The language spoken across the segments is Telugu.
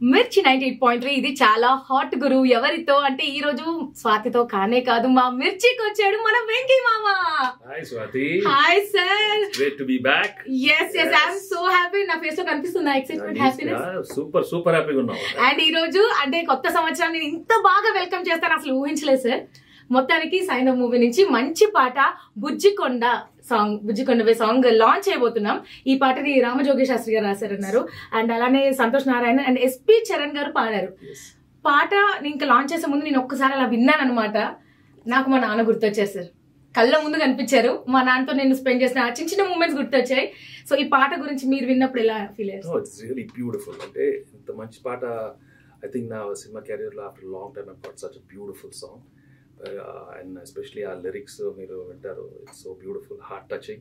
మిర్చి 98.3 ఇది చాలా హాట్ గురు. ఎవరితో అంటే ఈ రోజు స్వాతితో కానే కాదు, మా మిర్చికి వచ్చాడు మన వెంకీ మామ. Hi Swathi. Hi sir. Great to be back. yes yes I am so happy. నా ఫేస్ లో కనిపిస్తుందా ఎక్సైట్మెంట్, హ్యాపీనెస్? సూపర్ హ్యాపీగా ఉన్నాం. అండ్ ఈ రోజు అంటే కొత్త సంవత్సరాన్ని ఇంత బాగా వెల్కమ్ చేస్తాను అసలు ఊహించలేదు సార్. మొత్తానికి సైన్ ఆఫ్ మూవీ నుంచి మంచి పాట బుజ్జికొండ సాంగ్, బుజ్జికొండవే సాంగ్ లాంచ్ అయిపోతున్నాం. ఈ పాటని రామజోగి శాస్త్రి గారు రాశారన్నారు. అండ్ అలానే సంతోష్ నారాయణ అండ్ ఎస్పి చరణ్ గారు పాడారు. పాట ఇంకా లాంచ్ చేసే ముందు నేను ఒక్కసారి అలా విన్నాను అనమాట. నాకు మా నాన్న గుర్తొచ్చారు సార్, కళ్ళ ముందు కనిపించారు. మా నాన్నతో నేను స్పెండ్ చేసిన చిన్న చిన్న మూమెంట్స్ గుర్తొచ్చాయి. సో ఈ పాట గురించి మీరు విన్నప్పుడు ఎలా ఫీల్ అయ్యారు? It's really beautiful. అంటే ఇంత మంచి పాట ఐ థింక్ నా సినిమా కెరీర్ లో after long time I got such a beautiful song. And especially our lyrics మీరు వింటారు, it's so beautiful, heart touching.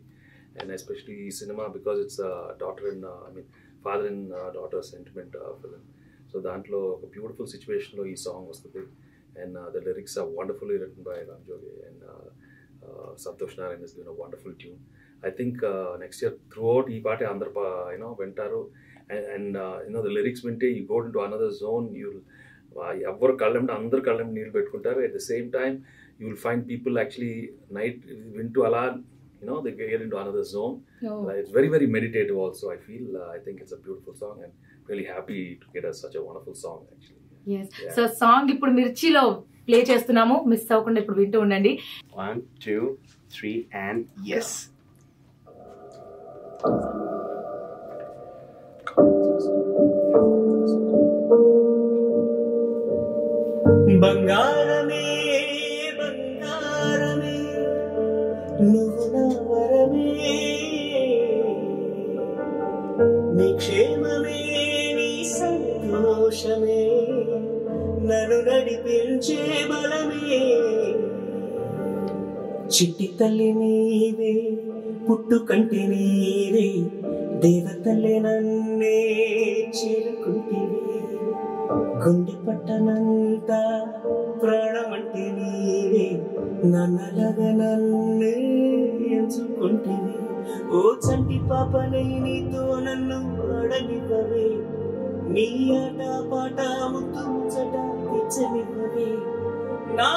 And especially ఈ cinema because it's a daughter and father and daughter sentiment film. So దాంట్లో ఒక బ్యూటిఫుల్ సిచ్యువేషన్ లో ఈ సాంగ్ వస్తుంది. And the lyrics are wonderfully written by Ramjogi and Santosh Narayan is doing a wonderful tune. I think next year throughout ఈ పాట అందరు వింటారు. And the lyrics వింటే you go into another zone. You'll ఎవరు కళ్ళంటే అందరు కళ్ళంటే నీళ్ళు పెట్టుకుంటారు. At the same time you will find people actually night వింటూ అలా they get into another zone. It's very very meditative also. I feel I think it's a beautiful song and really happy to get such a wonderful song actually. Yes. So song ఇప్పుడు మిర్చిలో ప్లే చేస్తున్నాము, మిస్ అవ్వకుండా ఇప్పుడు వింటూ ఉండండి. 1 2 3 and yes. బంగారమే బంగారమే నువ్వు నా వరమే, నీ క్షేమమే నీ సంతోషమే నన్ను నడిపించే బలమే. చిట్టి తల్లి నీవే, పుట్టుకంటి నీవే, దేవతల్లే నన్నే చేరుకుంటివే. గుండె పట్టనంత ప్రాణమంటే నీవే, నన్నలగా నన్నే ఎంచుకుంటేవి. ఓ చంటి పాపనై నీతో నన్ను ఆడనివ్వవే, నీ ఆట పాట ముద్దు ముచ్చట తెచ్చనివ్వవే. నా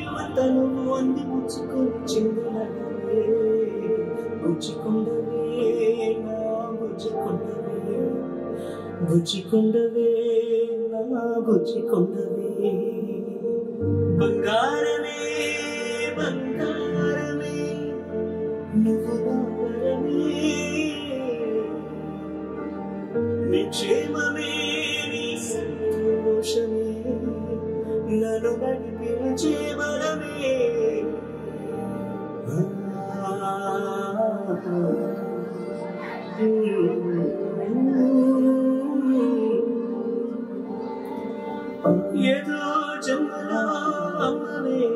యువత నువ్వు అంది పుచ్చుకొని చిందులవే, బుజ్జికొండవే నా బుజ్జికొండవే, బుజ్జికొండవే నా బుజ్జికొండవే. బంగారమే బంగారమే నువ్వు నా వరమే, నీ క్షేమమే నీ సంతోషమే నన్ను నడిపించే బలమే. ఏదో జన్మలో అమ్మవే,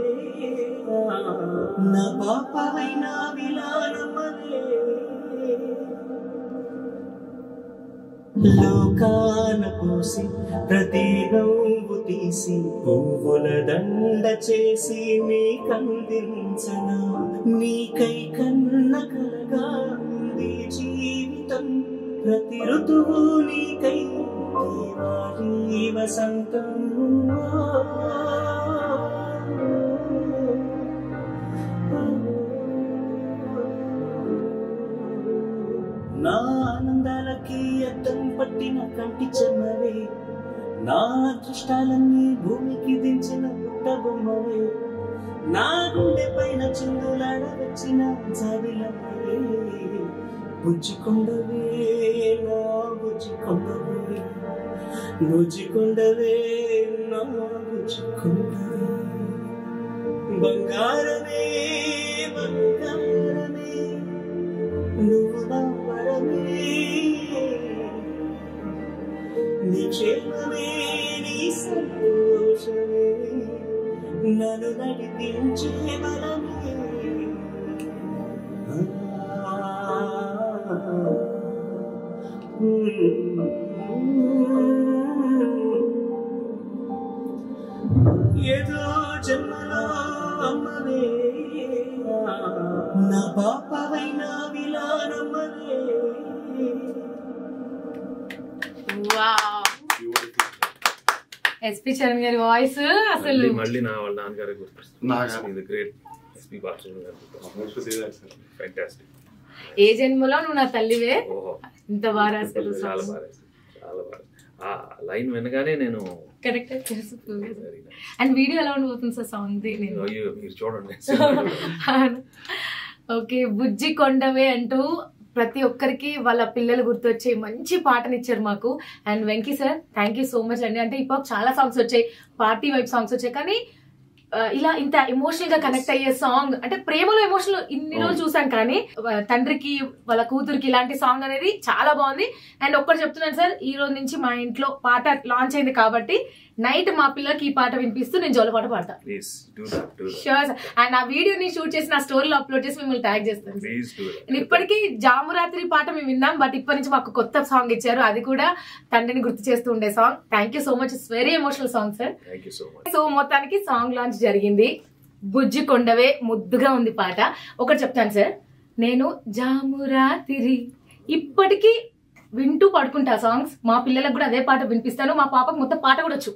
నా పాపమైన విలానమ్మవే. లోకాన పోసి ప్రతి నవ్వు తీసి పువ్వుల దండ చేసి నీకందించనా, నీకై కన్న కలగా ఉంది జీవితం. ప్రతి ఋతువు నీకై దీవాలి వసంతం. నా ఆనందాలకి అద్దం పట్టిన కంటి చెమ్మవే, నా అదృష్టాలన్నీ భూమికి దించిన పుట్ట బొమ్మవే. నా గుండె పైన చిందులాడ వచ్చిన జాబిలమ్మవే, బుజ్జికొండవే నా బుజ్జికొండవే, బుజ్జికొండవే నా బుజ్జికొండవే. బంగారమే బంగారమే నువ్వు నా వరమే, నీ క్షేమమే నీ సంతోషమే నన్ను నడిపించే బలమే. ఏదో జన్మలో అమ్మవే, నా పాపమైన విలానమ్మవే. Wow. Beautiful. ఎస్పీ చరణ్ గారి వాయిస్ అసలు మళ్ళీ నా వాళ్ళ నాన్నగారే గుర్తొస్తుంది. గ్రేట్ ఎస్పీ బాలచంద్ర గారు, ఫ్యాంటాస్టిక్. ఏ జన్మలో నువ్వు నా తల్లివే, ఓహో ఇంత బాగా అసలు చాలా బాగా చాలా బాగా. ఆ లైన్ వినగానే నేను కరెక్ట్. అండ్ వీడియో ఎలా ఉండబోతుంది సార్ సాంగ్? మీరు చూడండి. ఓకే, బుజ్జి కొండవే అంటూ ప్రతి ఒక్కరికి వాళ్ళ పిల్లలు గుర్తొచ్చే మంచి పాటనిచ్చారు మాకు. And Venky sir thank you so much అండి. అంటే ఇప్పుడు చాలా సాంగ్స్ వచ్చాయి, పార్టీ వైప్ సాంగ్స్ వచ్చాయి, కానీ ఇలా ఇంత ఎమోషనల్ గా కనెక్ట్ అయ్యే సాంగ్, అంటే ప్రేమలో ఎమోషనల్ ఇన్ని రోజులు చూసాం, కానీ తండ్రికి వాళ్ళ కూతురికి ఇలాంటి సాంగ్ అనేది చాలా బాగుంది. అండ్ ఒక్కటి చెప్తున్నాను సార్, ఈ రోజు నుంచి మా ఇంట్లో పాట లాంచ్ అయింది కాబట్టి నైట్ మా పిల్లలకి ఈ పాట వినిపిస్తూ నేను జోలపాట పాడతా. Sure sir. అండ్ ఆ వీడియోని షూట్ చేసి నా స్టోరీలో అప్లోడ్ చేసి మిమ్మల్ని ట్యాగ్ చేస్తాను. ఇప్పటికీ జామురాత్రి పాట మేము విన్నాం, బట్ ఇప్పటి నుంచి మాకు కొత్త సాంగ్ ఇచ్చారు, అది కూడా తండ్రిని గుర్తు చేస్తూ ఉండే song. Thank you so much, it's very emotional song sir. So మొత్తానికి సాంగ్ లాంచ్ జరిగింది. బుజ్జి కొండవే ముద్దుగా ఉంది పాట. ఒకటి చెప్తాను సార్, నేను జామురాత్రి ఇప్పటికీ వింటూ పడుకుంటా సాంగ్స్. మా పిల్లలకు కూడా అదే పాట వినిపిస్తాను, మా పాపకు మొత్తం పాట కూడా వచ్చు.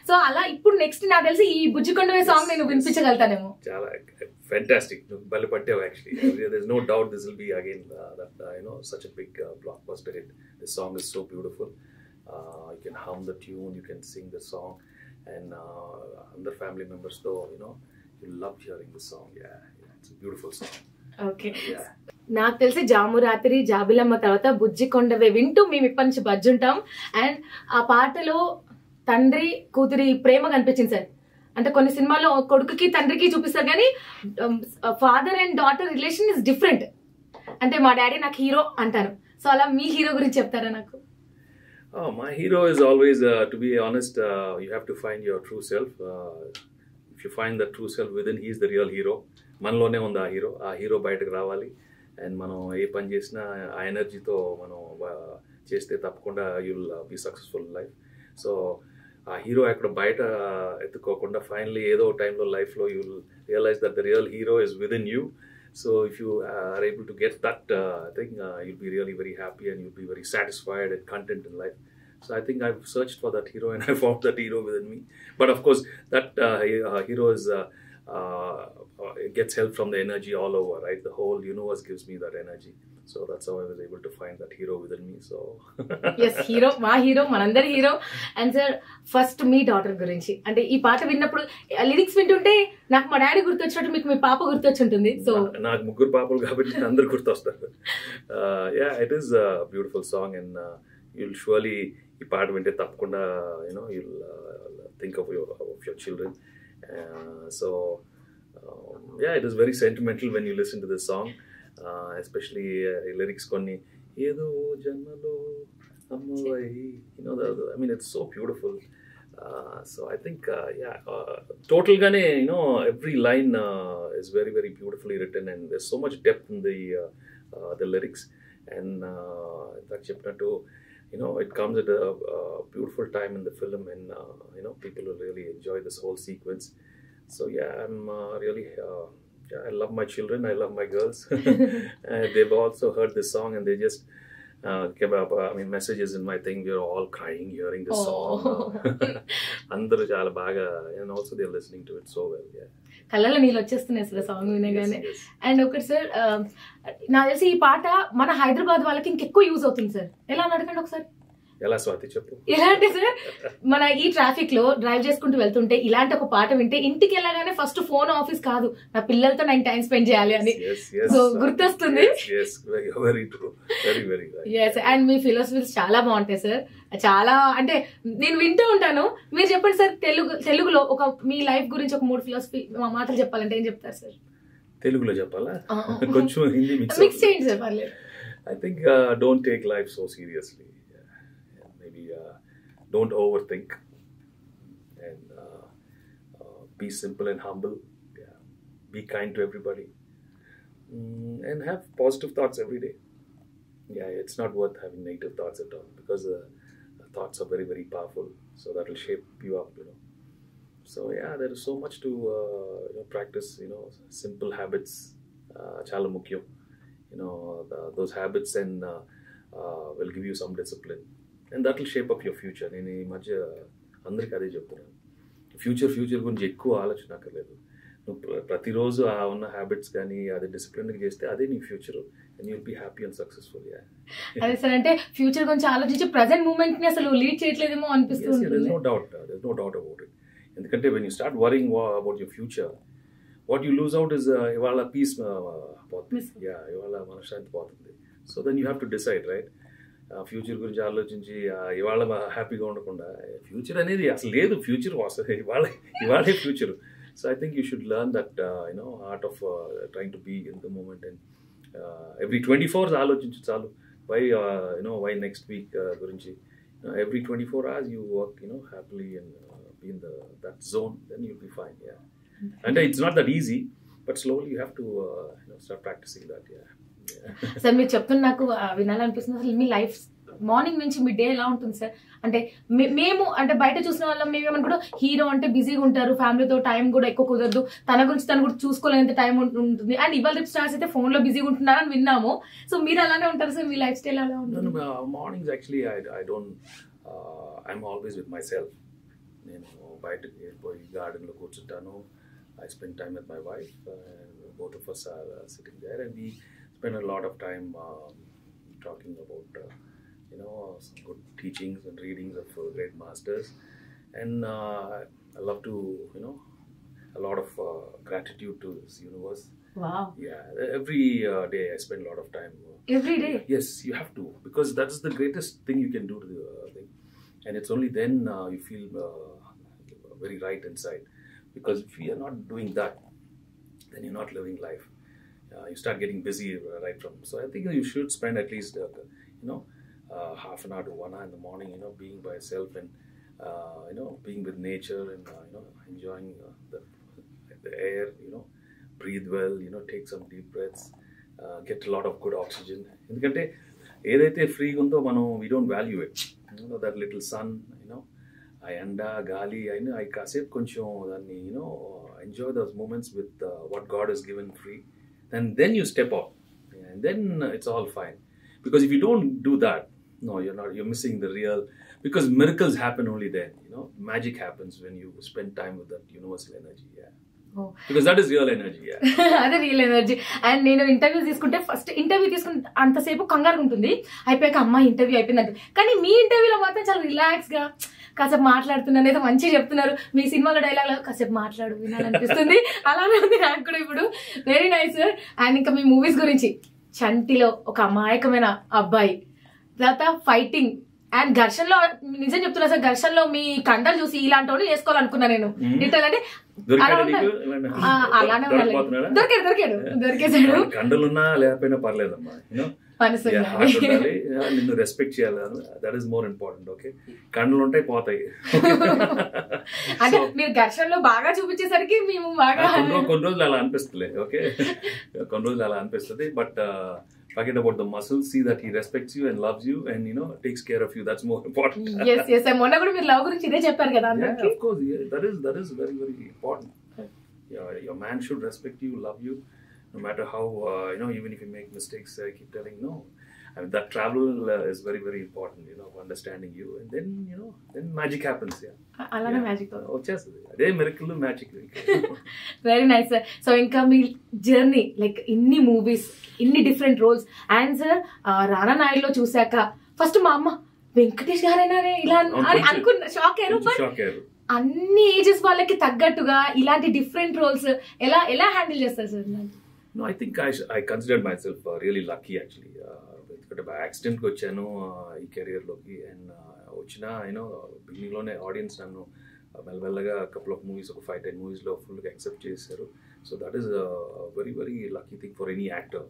సో అలా ఇప్పుడు నెక్స్ట్ నాకు తెలిసి ఈ బుజ్జి కొండవే సాంగ్ నేను వినిపించగలుగుతానేమో. చాలా fantastic. బలి పట్టావు actually. There's no doubt this will be again such a big blockbuster hit. This song is so beautiful. You can hum the tune, you can sing the song, and other family members though, you love hearing the song. Yeah, it's a beautiful song. Okay, నాకు తెలిసి జామురాత్రి, జాబిలమ్మ తర్వాత బుజ్జి కొండవే వింటూ మేము ఇప్పటి నుంచి బజ్జుంటాం. అండ్ ఆ పాటలో తండ్రి కూతురి ప్రేమ కనిపించింది సార్. అంటే కొన్ని సినిమాల్లో కొడుకుకి తండ్రికి చూపిస్తారు, కానీ father and daughter relation is different. అంటే మా డాడీ నాకు హీరో అంటారు. సో అలా మీ హీరో గురించి చెప్తారా నాకు? My hero is always, to be honest, you have to find your true self. If you find the true self within, he is the real hero. మనలోనే ఉంది ఆ హీరో బయటకు రావాలి. అండ్ మనం ఏ పని చేసినా ఆ ఎనర్జీతో మనం చేస్తే తప్పకుండా you will be successful in life. So ఆ హీరో అక్కడ బయట ఎత్తుకోకుండా ఫైనలీ ఏదో టైంలో లైఫ్లో you will realize that the real hero is within you. So if you are able to get that, I think you'll be really very happy and you'll be very satisfied and content in life. So I think I've searched for that hero and I found that hero within me. But of course, that hero is gets help from the energy all over, right? The whole universe gives me that energy. So that's how I was able to find that hero within me. So yes, hero, మా హీరో, మనందరి hero. And sir first me daughter గురించి, అంటే ఈ పాట విన్నప్పుడు లిరిక్స్ వింటుంటే నాకు మా డాడీ గుర్తొచ్చినట్టు మీకు మీ పాప గుర్తొచ్చి ఉంటుంది. సో నాకు ముగ్గురు పాపలు కాబట్టి అందరు గుర్తొస్తారు. Yeah, it is a beautiful song and you'll surely ఈ పాట వింటే తప్పకుండా you'll think of your children. So yeah, it is very sentimental when you listen to this song, especially lyrics konni edo jannalo ammavai, I mean it's so beautiful. So I think total gane every line is very very beautifully written and there's so much depth in the lyrics. And that chepnattu it comes at a beautiful time in the film and people will really enjoy this whole sequence. So yeah, I'm really I love my children, I love my girls. They've also heard this song and they just came up, messages in my thing, we're all crying hearing this song. Andaru chaala baga, and also they're listening to it so well. Yeah, కళ్ళలో నీళ్ళు వచ్చేస్తున్నాయి సార్ సాంగ్ వినగానే. అండ్ ఒకటి సార్, నాకు తెలిసి ఈ పాట మన హైదరాబాద్ వాళ్ళకి ఇంకెక్కువ యూజ్ అవుతుంది సార్. ఎలా అడగండి ఒకసారి. ఎలా స్వాతి చెప్పు. ఇలాంటి సార్ మన ఈ ట్రాఫిక్ లో డ్రైవ్ చేసుకుంటూ వెళ్తుంటే ఇలాంటి ఒక పాట వింటే ఇంటికి వెళ్ళగానే ఫస్ట్ ఫోన్ ఆఫీస్ కాదు, నా పిల్లలతో నేను టైం స్పెండ్ చేయాలి అని సో గుర్తొస్తుంది. అండ్ మీ ఫిలాసఫీస్ చాలా బాగుంటాయి సార్. చాలా అంటే నేను వింటూ ఉంటాను. మీరు చెప్పండి సార్, తెలుగులో ఒక మీ లైఫ్ గురించి ఒక 3 ఫిలాసఫీ మాటలు చెప్పాలంటే ఏం చెప్తారు సార్? తెలుగులో చెప్పాలా? కొంచెం హిందీ మిక్స్ చేయండి సార్, పర్లేదు. I think don't take life so seriously. Don't overthink and be simple and humble. Yeah. Be kind to everybody and have positive thoughts every day. Yeah, it's not worth having negative thoughts at all because thoughts are very very powerful, so that will shape you up. So yeah, there is so much to practice. Simple habits chala mukyam. Those habits and will give you some discipline and that will shape up your future. నేను ఈ మధ్య అందరికీ అదే చెప్తున్నాను. ఫ్యూచర్ గురించి ఎక్కువ ఆలోచన అక్కర్లేదు. నువ్వు ప్రతిరోజు ఆ ఉన్న హ్యాబిట్స్ కానీ అది డిసిప్లిన్గా చేస్తే అదే నీ future, and you'll be happy and successful. అదే సార్, అంటే ఫ్యూచర్ గురించి ఆలోచించి ప్రెసెంట్ మూమెంట్ ని అసలు లీడ్ చేయట్లేదేమో అనిపిస్తుంది. There's no doubt about it. ఎందుకంటే when you start worrying about your future, what you lose out is ఇవాళ పీస్ పోతుంది, ఇవాళ మనశ్శాంతి పోతుంది. So then you have to decide, right? Future గురించి ఆలోచించి ఇవాళ హ్యాపీగా ఉండకుండా, ఫ్యూచర్ అనేది అసలు లేదు, ఫ్యూచర్ ఇవాళే future. So I think you should learn that art of trying to be in the moment. And every 24 hours ఆలోచించు చాలు. వై నెక్స్ట్ వీక్ గురించి. Every 24 hours you work happily and be in that zone, then you'll be fine. And it's not that easy, but slowly you have to start practicing that. Sir మీరు చెప్తున్న నాకు వినాలనిపిస్తుంది. అసలు మీ లైఫ్ మార్నింగ్ నుంచి మీ డే ఎలా ఉంటుంది సార్? అంటే మేము అంటే బయట చూసిన వాళ్ళం మేమేమనుకుంటాం, హీరో అంటే బిజీగా ఉంటారు, ఫ్యామిలీతో టైం కూడా ఎక్కువ కుదరదు, తన గురించి తను కూడా చూసుకోలేనంత టైం ఉంటుంది, అండ్ ఇవాళ స్టార్స్ అయితే ఫోన్ లో బిజీగా ఉంటున్నారని విన్నాము. సో మీరు అలానే ఉంటారు సార్? మీ లైఫ్ స్టైల్ అలా ఉంటుంది? Mornings actually I don't I'm always with myself. నేను బయటకు వెళ్ళిపోయి గార్డెన్లో కూర్చుంటాను. I spend time with my wife, and both of us are sitting there, and we spend a lot of time talking about some good teachings and readings of great masters. And I love to a lot of gratitude to this universe. Wow. Yeah, every day I spend a lot of time. Every day? Yes, you have to, because that's the greatest thing you can do to the thing. And it's only then you feel very right inside. Because if you are not doing that, then you're not living life. You start getting busy right from. So I think you should spend at least half an hour to 1 hour in the morning, being by yourself and being with nature and enjoying the air. Breathe well. Take some deep breaths. Get a lot of good oxygen. ఎందుకంటే ఏదైతే ఫ్రీగా ఉందో మనం we don't value it. That little sun, ఆ ఎండ గాలి అయినా అవి కాసేపు కొంచెం దాన్ని enjoy those moments with what God has given free, and then you step out, and then it's all fine. Because if you don't do that, you're missing the real, because miracles happen only then. Magic happens when you spend time with that universal energy. Because that is real energy. అదే రియల్ ఎనర్జీ. అండ్ నేను ఇంటర్వ్యూ తీసుకుంటే ఫస్ట్ ఇంటర్వ్యూ తీసుకుంటే అంతసేపు కంగారు ఉంటుంది, అయిపోయాక అమ్మ ఇంటర్వ్యూ అయిపోయిందంటే. కానీ మీ ఇంటర్వ్యూలో మాత్రం చాలా రిలాక్స్ గా కాసేపు మాట్లాడుతున్నాను, ఏదో మంచిగా చెప్తున్నారు. మీ సినిమాలో డైలాగ్ కాసేపు మాట్లాడు వినాలనిపిస్తుంది. అలానే ఉంది నాకు కూడా ఇప్పుడు. Very nice sir. అండ్ ఇంకా మీ మూవీస్ గురించి, చంటిలో ఒక అమాయకమైన అబ్బాయి, తర్వాత ఫైటింగ్ అండ్ ఘర్షణలో, నిజం చెప్తున్నా సార్, ఘర్షణలో మీ కండలు చూసి ఇలాంటి వాళ్ళు వేసుకోవాలనుకున్నా నేను. డీటెయిల్ అంటే అలానే దొరికేసాడు. కండలున్నా లేకపోయినా పర్లేదమ్మా, నిన్ను రెస్పెక్ట్ చేయాలి. That is more important. Okay, కండలు ఉంటాయి పోతాయి. అంటే మీరు ఘర్షణలో బాగా చూపించేసరికి మేము బాగా కొన్ని రోజులు అలా అనిపిస్తుంది. ఓకే, కొన్ని రోజులు అలా అనిపిస్తుంది. But forget about the muscles, see that he respects you and loves you and takes care of you. That's more important. Yes మొన్న కూడా మీరు లవ్ గురించి ఇదే చెప్పారు కదా అందరికీ. Of course, that is very very important. Your man should respect you, love you, no matter how even if you make mistakes. I keep telling that travel is very very important, understanding you, and then magic happens. అలానే మ్యాజిక్ వచ్చేస్తుంది. అదే miracle magic. Very nice sir. So ఇంకా మీ జర్నీ లైక్ ఇన్ని మూవీస్, ఇన్ని different roles, and sir Rana నాయుడులో చూసాక ఫస్ట్ మా అమ్మ వెంకటేష్ గారైనా ఇలా అనుకున్న షాక్ అయ్యారు. బట్ అన్ని ఏజెస్ వాళ్ళకి తగ్గట్టుగా ఇలాంటి డిఫరెంట్ రోల్స్ ఎలా హ్యాండిల్ చేస్తారు sir? No, I think I considered myself really lucky actually. ఎందుకంటే బై యాక్సిడెంట్కి వచ్చాను ఈ కెరియర్లోకి. అండ్ వచ్చిన బిగినింగ్లోనే ఆడియన్స్ నన్ను మెల్లమెల్లగా కపుల్ ఆఫ్ మూవీస్, ఒక 5-10 మూవీస్లో ఫుల్గా యాక్సెప్ట్ చేశారు. So that is very very lucky thing for any actor.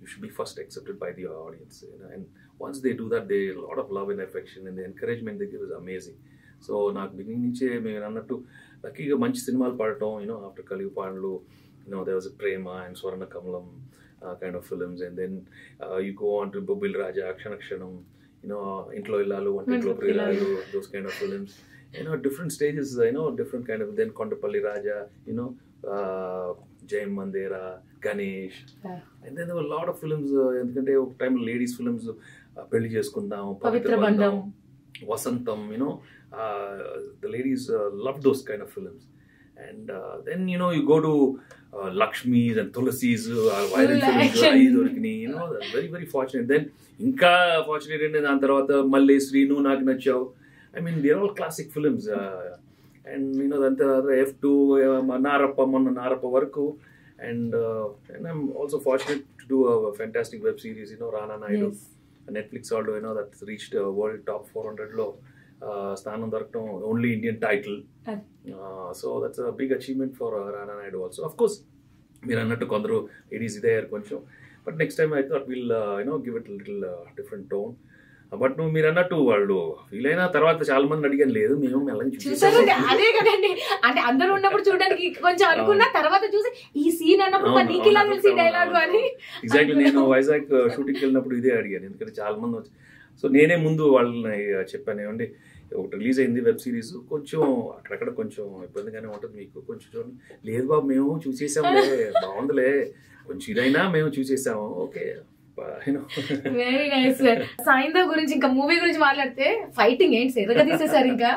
You should be first accepted by the audience, and once they do that, they a lot of love and affection, and the encouragement they give is amazing. So నాకు బిగినింగ్ నుంచే మేము అన్నట్టు లక్కీగా మంచి సినిమాలు పడటం. ఆఫ్టర్ కలిగి పాండ్లు, there was a Prema and Swarna Kamalam kind of films, and then you go on to Bobbil Raja, Akshanakshanam, Intlo Illalu, Intlo Priyalu, those kind of films. Different stages, different kind of, then Kondapalli Raja, Jayam Mandera, Ganesh, and then there were a lot of films. Endukante oka time ladies films, Pelli Cheskundam, Pavitra Bandham, Vasantam, The ladies love those kind of films. And then you go to Lakshmi's and Tulasi's violent films, very very fortunate. Then inka fortunate ante dan tarvata Malli Sreenu Naaku Nachavu. I mean, they're all classic films. And then F2 Narappa varaku. And I'm also fortunate to do a fantastic web series, Rana Naidu. Yes. Netflix although that's reached world top 400 lo sthanam daraktam, only Indian title. So that's a big achievement for Rana Naidu also. Of course, meer annattu kondaru ladies ide koncham, but next time I thought we'll give it a little different tone. But నువ్వు మీరు అన్నట్టు వాళ్ళు వీలైన తర్వాత చాలా మంది అడిగాను, లేదు మేము మెల్లగా చూసారు. అదే కదండి, అంటే అందరూ ఉన్నప్పుడు చూడడానికి కొంచెం అనుకున్న తర్వాత చూసి ఈ సీన్ అన్నప్పుడు నీకు ఇలా తెలిసి డైలాగ్ అని. ఎగ్జాక్ట్లీ నేను వైజాగ్ షూటింగ్కి వెళ్ళినప్పుడు ఇదే అడిగాను, ఎందుకంటే చాలా మంది వచ్చి. సో నేనే ముందు వాళ్ళని చెప్పాను, ఏమండి ఒకటి రిలీజ్ అయింది వెబ్ సిరీస్, కొంచెం అక్కడక్కడ కొంచెం ఇబ్బందిగానే ఉంటుంది మీకు, కొంచెం చూడండి. లేదు బాబు మేము చూసేసాములే, బాగుందిలే, కొంచెం ఇదైనా మేము చూసేసాము, ఓకే. Very nice sir. సాయిందా గురించి ఇంకా మూవీ గురించి మాట్లాడితే ఫైటింగ్ ఏంటి ఎర్రగా తీసేసారు ఇంకా.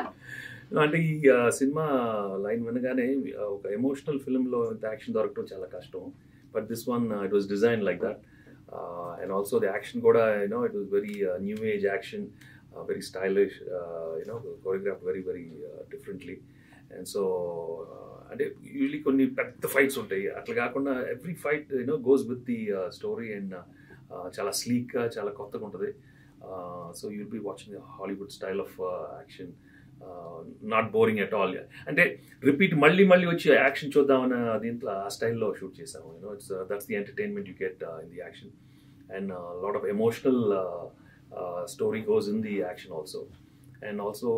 అంటే ఈ సినిమా లైన్ వినగానే ఒక ఎమోషనల్ ఫిల్మ్ లో ఇంత యాక్షన్ దొరకడం చాలా కష్టం. But this one it was design like that. And also the action కూడా it was very new age action, very stylish, choreograph very very differently. And so అంటే యూజువలీ కొన్ని పెద్ద ఫైట్స్ ఉంటాయి, అట్లా కాకుండా every fight goes with the story and చాలా స్లీక్గా చాలా కొత్తగా ఉంటుంది. So you'll be watching Hollywood style of action, not boring at all. అంటే రిపీట్ మళ్ళీ వచ్చి యాక్షన్ చూద్దామన్న దీంట్లో ఆ స్టైల్లో షూట్ చేసాము. It's that's the entertainment you get in the action, and lot of emotional story goes in the action also. And also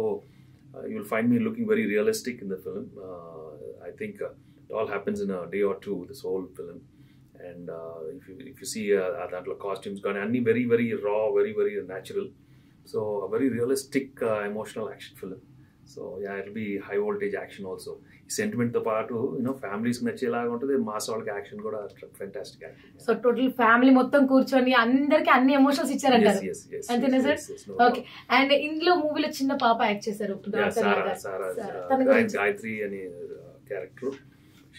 you'll find me looking very realistic in the film. I think it all happens in a day or two, this whole film. And if you see that costumes gone and very very raw, very very natural, so a very realistic emotional action film. So yeah, it'll be high voltage action also. Sentiment to part families nachelaga untadi, mass వాళ్ళకి యాక్షన్ కూడా fantastic action. So total family మొత్తం కూర్చొని అందరికి అన్ని ఎమోషన్స్ ఇచ్చారంటారు, అంతేనా సార్? ఓకే. అండ్ ఇందులో మూవీలో చిన్న పాప యాక్ట్ చేశారు, గాయత్రి అనే character.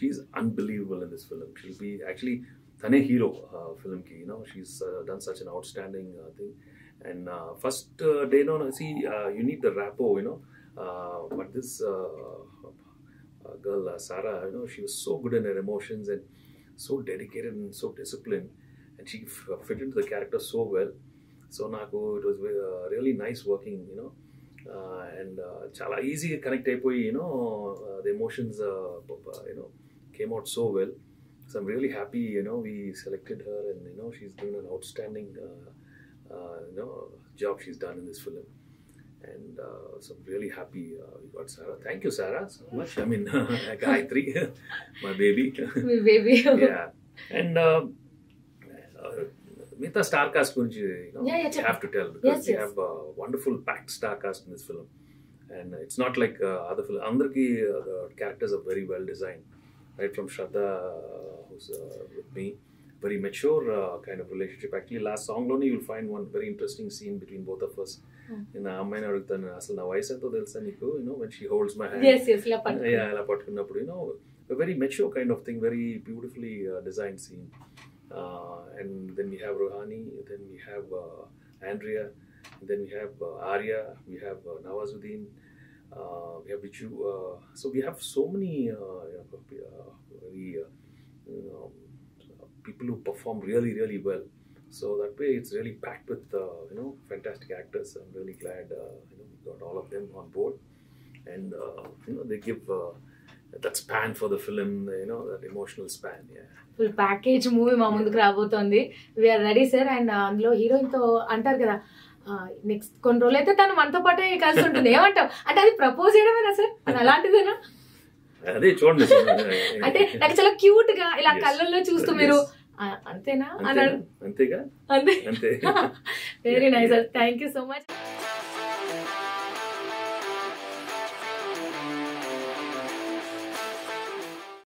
She's unbelievable in this film. She'll be actually తనే హీరో ఫిల్మ్ కి. She's done such an outstanding thing. And first day you need the rapport, but this girl Sarah, she was so good in her emotions and so dedicated and so disciplined, and she fit into the character so well. So naku it was really nice working, and chala easy connect అయిపోయి, the emotions came out so well. So I'm really happy, we selected her, and she's doing an outstanding job she's done in this film. And so I'm really happy we got Sarah. Thank you, Sarah, so much. I mean, Gayatri, my baby. My baby. Yeah. And Mita star cast gurinchi, I have to tell, because we have a wonderful packed star cast in this film. And it's not like other films. Andarki the characters are very well designed, right from Shraddha, who's with me. Very mature kind of relationship. Actually, last song loni you'll find one very interesting scene between both of us. In ammayini adugutanu, asalu na vayasu ento telusa neeku, when she holds my hand. Yes, ila pattukunnappudu, a very mature kind of thing, very beautifully designed scene. And then we have Rohani, then we have Andrea, then we have Arya, we have Nawazuddin, we have Viju. So we have so many very people who perform really really well. So that way it's really packed with fantastic actors. I'm really glad we got all of them on board, and they give that span for the film, that emotional span. Yeah, full package movie మా ముందుకు రాబోతోంది. We're ready sir. అండ్ అందులో హీరోయిన్ తో అంటారు కదా, నెక్స్ట్ కొన్ని రోజులు అయితే తను మనతో పాటే కలిసి ఉంటుంది, ఏమంటావు? అంటే అది ప్రపోజ్ చేయడమేనా సార్? అది అలాంటిదేనా? అదే చూడండి. అంటే నాకు చాలా క్యూట్ గా ఇలా కళ్ళల్లో చూస్తూ మీరు అంతేనా? అంతేగా? అంతే. Very nice sir. Thank you so much.